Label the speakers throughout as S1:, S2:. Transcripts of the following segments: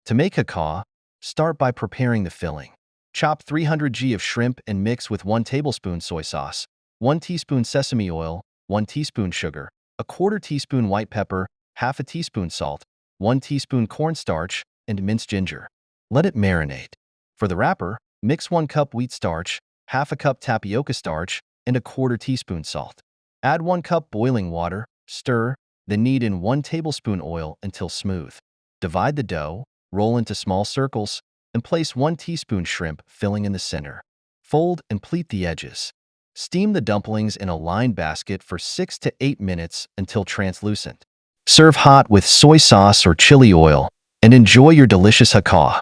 S1: To make haka, start by preparing the filling. Chop 300 g of shrimp and mix with 1 tablespoon soy sauce, 1 teaspoon sesame oil, 1 teaspoon sugar, a quarter teaspoon white pepper, half a teaspoon salt, 1 teaspoon cornstarch, and minced ginger. Let it marinate. For the wrapper, mix 1 cup wheat starch, half a cup tapioca starch, and a quarter teaspoon salt. Add 1 cup boiling water, stir, then knead in 1 tablespoon oil until smooth. Divide the dough, roll into small circles, and place 1 teaspoon shrimp filling in the center. Fold and pleat the edges. Steam the dumplings in a lined basket for 6 to 8 minutes until translucent. Serve hot with soy sauce or chili oil, and enjoy your delicious haka.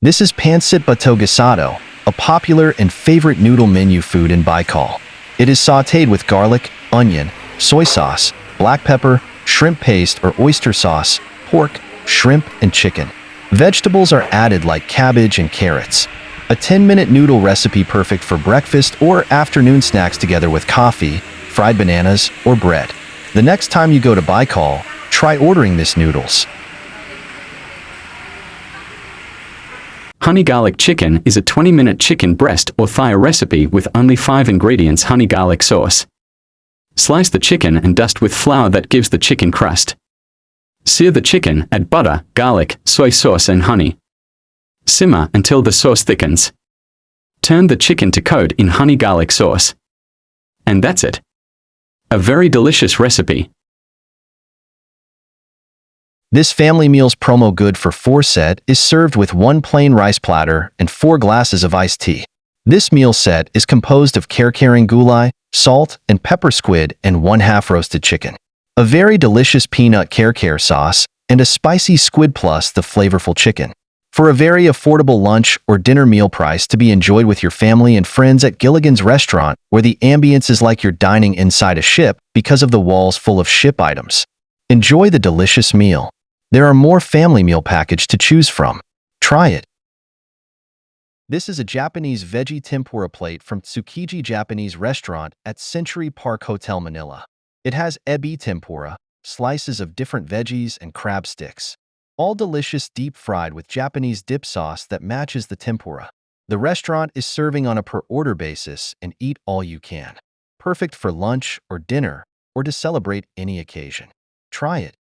S1: This is pancit bato gasado, a popular and favorite noodle menu food in Baikal. It is sautéed with garlic, onion, soy sauce, black pepper, shrimp paste or oyster sauce, pork, shrimp, and chicken. Vegetables are added like cabbage and carrots. A 10-minute noodle recipe perfect for breakfast or afternoon snacks together with coffee, fried bananas, or bread. The next time you go to Baikal, try ordering this noodles.
S2: Honey garlic chicken is a 20-minute chicken breast or thigh recipe with only 5 ingredients: honey garlic sauce. Slice the chicken and dust with flour that gives the chicken crust. Sear the chicken, add butter, garlic, soy sauce and honey. Simmer until the sauce thickens. Turn the chicken to coat in honey garlic sauce. And that's it. A very delicious recipe.
S1: This family meals promo good for 4 set is served with 1 plain rice platter and 4 glasses of iced tea. This meal set is composed of kerkering gulai, salt and pepper squid and 1/2 roasted chicken. A very delicious peanut kerker sauce, and a spicy squid plus the flavorful chicken. For a very affordable lunch or dinner meal price to be enjoyed with your family and friends at Gilligan's Restaurant, where the ambience is like you're dining inside a ship because of the walls full of ship items. Enjoy the delicious meal. There are more family meal package to choose from. Try it. This is a Japanese veggie tempura plate from Tsukiji Japanese Restaurant at Century Park Hotel Manila. It has ebi tempura, slices of different veggies and crab sticks. All delicious deep fried with Japanese dip sauce that matches the tempura. The restaurant is serving on a per-order basis and eat all you can. Perfect for lunch or dinner or to celebrate any occasion. Try it.